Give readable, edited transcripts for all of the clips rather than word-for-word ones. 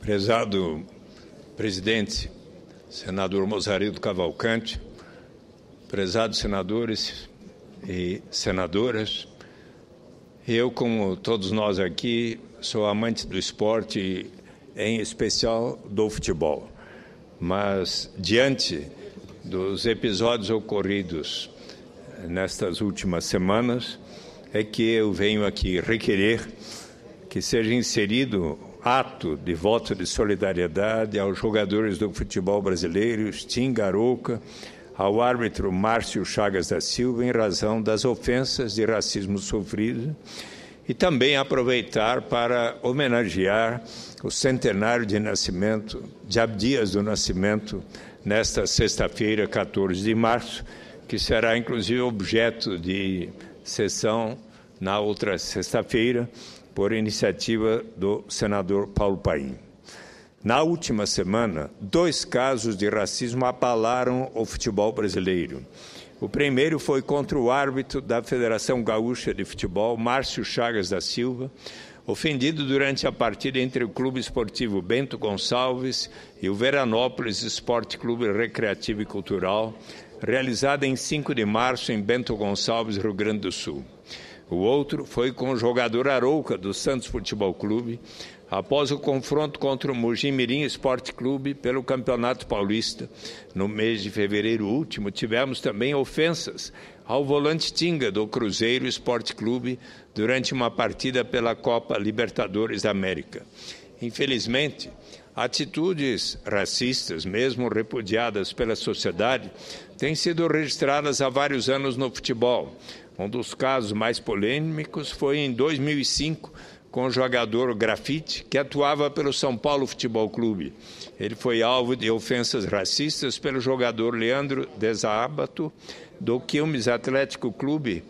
Prezado presidente, senador Mozarido Cavalcante, prezados senadores e senadoras, eu, como todos nós aqui, sou amante do esporte, em especial do futebol. Mas, diante dos episódios ocorridos nestas últimas semanas, é que eu venho aqui requerer que seja inserido ato de voto de solidariedade aos jogadores do futebol brasileiro, Tinga, Arouca, ao árbitro Márcio Chagas da Silva, em razão das ofensas de racismo sofridas, e também aproveitar para homenagear o centenário de nascimento de Abdias do Nascimento, nesta sexta-feira, 14 de março, que será inclusive objeto de sessão na outra sexta-feira, por iniciativa do senador Paulo Paim. Na última semana, 2 casos de racismo abalaram o futebol brasileiro. O primeiro foi contra o árbitro da Federação Gaúcha de Futebol, Márcio Chagas da Silva, ofendido durante a partida entre o Clube Esportivo Bento Gonçalves e o Veranópolis Esporte Clube Recreativo e Cultural, realizada em 5 de março em Bento Gonçalves, Rio Grande do Sul. O outro foi com o jogador Arouca, do Santos Futebol Clube, após o confronto contra o Mogi Mirim Esporte Clube pelo Campeonato Paulista. No mês de fevereiro último, tivemos também ofensas ao volante Tinga, do Cruzeiro Esporte Clube, durante uma partida pela Copa Libertadores da América. Infelizmente, atitudes racistas, mesmo repudiadas pela sociedade, têm sido registradas há vários anos no futebol. Um dos casos mais polêmicos foi em 2005, com o jogador Grafite, que atuava pelo São Paulo Futebol Clube. Ele foi alvo de ofensas racistas pelo jogador Leandro Desabato, do Quilmes Atlético Clube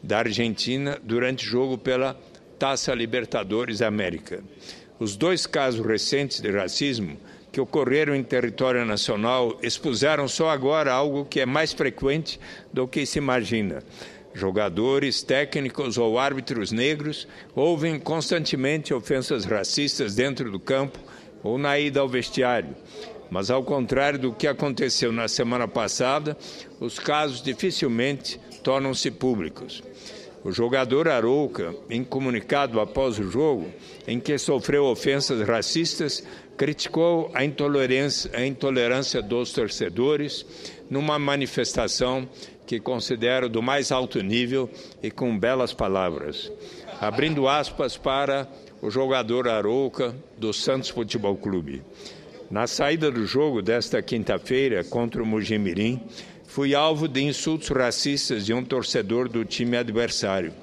da Argentina, durante jogo pela Taça Libertadores América. Os 2 casos recentes de racismo que ocorreram em território nacional expuseram só agora algo que é mais frequente do que se imagina. Jogadores, técnicos ou árbitros negros ouvem constantemente ofensas racistas dentro do campo ou na ida ao vestiário. Mas, ao contrário do que aconteceu na semana passada, os casos dificilmente tornam-se públicos. O jogador Arouca, em comunicado após o jogo, em que sofreu ofensas racistas, criticou a intolerância dos torcedores numa manifestação que considero do mais alto nível e com belas palavras. Abrindo aspas para o jogador Arouca, do Santos Futebol Clube. Na saída do jogo desta quinta-feira contra o Mogi Mirim, fui alvo de insultos racistas de um torcedor do time adversário.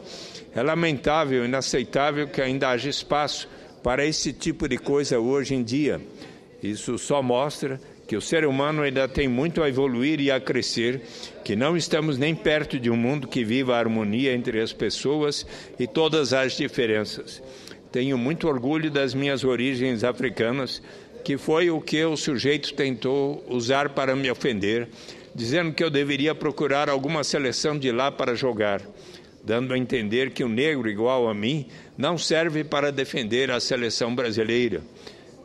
É lamentável e inaceitável que ainda haja espaço para esse tipo de coisa hoje em dia. Isso só mostra que o ser humano ainda tem muito a evoluir e a crescer, que não estamos nem perto de um mundo que viva a harmonia entre as pessoas e todas as diferenças. Tenho muito orgulho das minhas origens africanas, que foi o que o sujeito tentou usar para me ofender, dizendo que eu deveria procurar alguma seleção de lá para jogar, dando a entender que o negro igual a mim não serve para defender a seleção brasileira.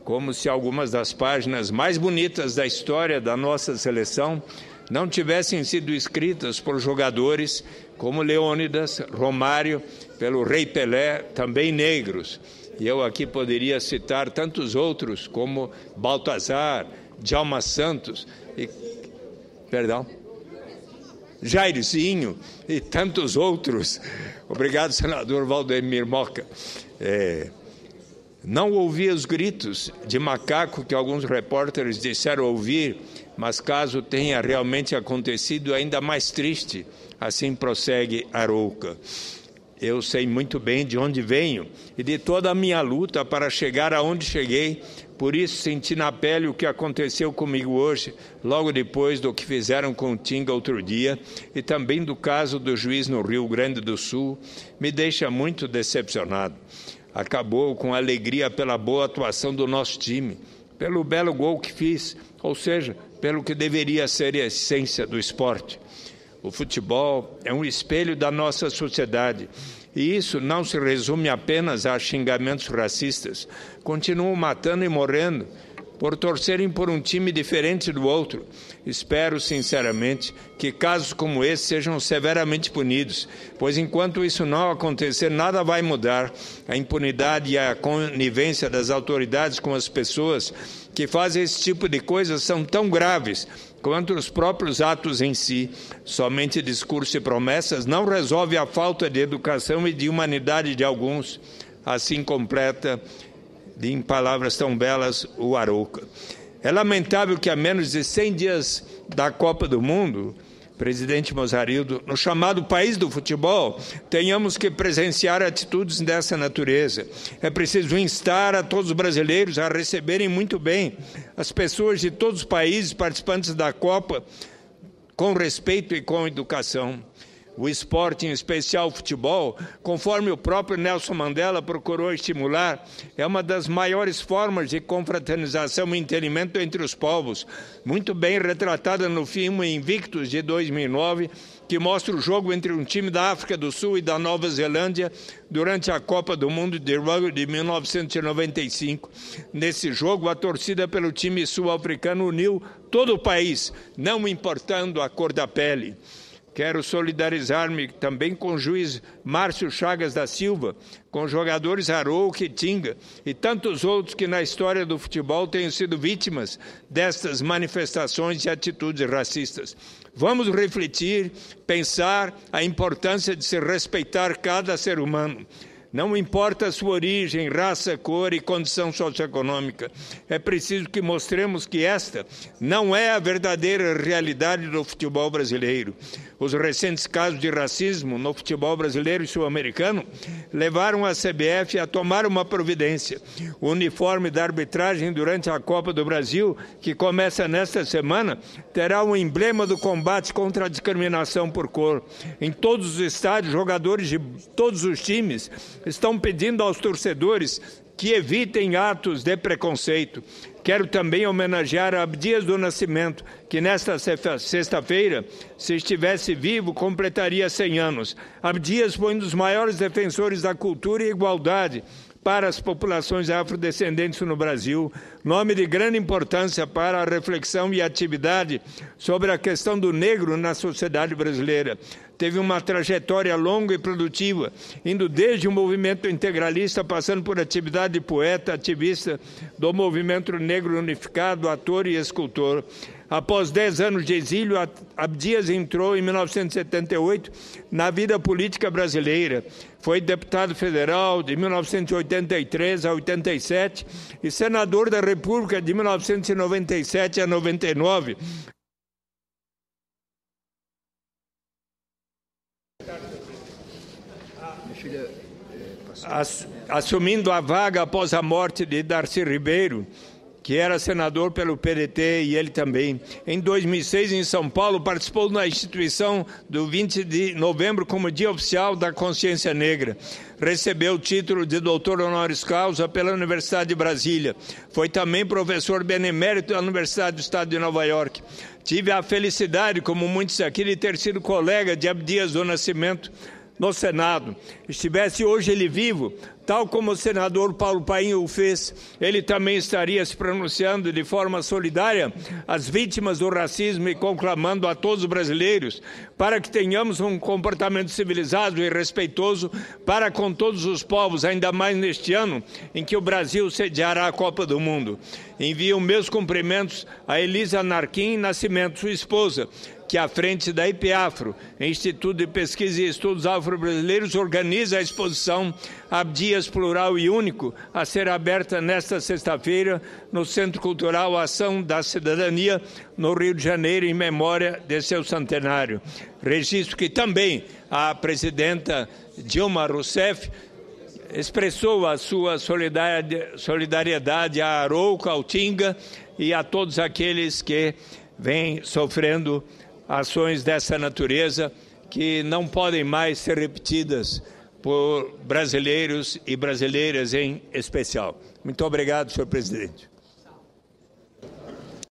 Como se algumas das páginas mais bonitas da história da nossa seleção não tivessem sido escritas por jogadores como Leônidas, Romário, pelo Rei Pelé, também negros. E eu aqui poderia citar tantos outros, como Baltazar, Djalma Santos, Jairzinho e tantos outros. Obrigado, senador Valdemir Moca. Não ouvi os gritos de macaco que alguns repórteres disseram ouvir, mas caso tenha realmente acontecido, ainda mais triste. Assim prossegue Arouca. Eu sei muito bem de onde venho e de toda a minha luta para chegar aonde cheguei. Por isso senti na pele o que aconteceu comigo hoje, logo depois do que fizeram com o Tinga outro dia, e também do caso do juiz no Rio Grande do Sul, me deixa muito decepcionado. Acabou com alegria pela boa atuação do nosso time, pelo belo gol que fiz, ou seja, pelo que deveria ser a essência do esporte. O futebol é um espelho da nossa sociedade. E isso não se resume apenas a xingamentos racistas. Continuam matando e morrendo por torcerem por um time diferente do outro. Espero, sinceramente, que casos como esse sejam severamente punidos, pois enquanto isso não acontecer, nada vai mudar. A impunidade e a conivência das autoridades com as pessoas que fazem esse tipo de coisas são tão graves quanto os próprios atos em si. Somente discurso e promessas não resolve a falta de educação e de humanidade de alguns. Assim completa, em palavras tão belas, o Arouca. É lamentável que a menos de 100 dias da Copa do Mundo, presidente Mozarildo, no chamado país do futebol, tenhamos que presenciar atitudes dessa natureza. É preciso instar a todos os brasileiros a receberem muito bem as pessoas de todos os países participantes da Copa com respeito e com educação. O esporte, em especial o futebol, conforme o próprio Nelson Mandela procurou estimular, é uma das maiores formas de confraternização e entendimento entre os povos, muito bem retratada no filme Invictus, de 2009, que mostra o jogo entre um time da África do Sul e da Nova Zelândia durante a Copa do Mundo de Rugby de 1995. Nesse jogo, a torcida pelo time sul-africano uniu todo o país, não importando a cor da pele. Quero solidarizar-me também com o juiz Márcio Chagas da Silva, com os jogadores Arouca e Tinga e tantos outros que na história do futebol tenham sido vítimas destas manifestações e atitudes racistas. Vamos refletir, pensar a importância de se respeitar cada ser humano. Não importa a sua origem, raça, cor e condição socioeconômica. É preciso que mostremos que esta não é a verdadeira realidade do futebol brasileiro. Os recentes casos de racismo no futebol brasileiro e sul-americano levaram a CBF a tomar uma providência. O uniforme da arbitragem durante a Copa do Brasil, que começa nesta semana, terá um emblema do combate contra a discriminação por cor. Em todos os estádios, jogadores de todos os times estão pedindo aos torcedores que evitem atos de preconceito. Quero também homenagear Abdias do Nascimento, que nesta sexta-feira, se estivesse vivo, completaria 100 anos. Abdias foi um dos maiores defensores da cultura e igualdade para as populações afrodescendentes no Brasil, nome de grande importância para a reflexão e atividade sobre a questão do negro na sociedade brasileira. Teve uma trajetória longa e produtiva, indo desde o movimento integralista, passando por atividade de poeta, ativista do movimento negro unificado, ator e escultor. Após 10 anos de exílio, Abdias entrou em 1978 na vida política brasileira. Foi deputado federal de 1983 a 87 e senador da República de 1997 a 99. Assumindo a vaga após a morte de Darcy Ribeiro, que era senador pelo PDT, e ele também. Em 2006, em São Paulo, participou da instituição do 20 de novembro como Dia Oficial da Consciência Negra. Recebeu o título de doutor honoris causa pela Universidade de Brasília. Foi também professor benemérito da Universidade do Estado de Nova York. Tive a felicidade, como muitos aqui, de ter sido colega de Abdias do Nascimento no Senado. Estivesse hoje ele vivo, tal como o senador Paulo Paim o fez, ele também estaria se pronunciando de forma solidária às vítimas do racismo e conclamando a todos os brasileiros para que tenhamos um comportamento civilizado e respeitoso para com todos os povos, ainda mais neste ano em que o Brasil sediará a Copa do Mundo. Envio meus cumprimentos a Elisa Narquim Nascimento, sua esposa, que à frente da IPAFRO, Instituto de Pesquisa e Estudos Afro-Brasileiros, organiza a exposição Abdias Plural e Único, a ser aberta nesta sexta-feira no Centro Cultural Ação da Cidadania, no Rio de Janeiro, em memória de seu centenário. Registro que também a presidenta Dilma Rousseff expressou a sua solidariedade a Arouca, ao Tinga e a todos aqueles que vêm sofrendo ações dessa natureza que não podem mais ser repetidas por brasileiros e brasileiras em especial. Muito obrigado, senhor presidente.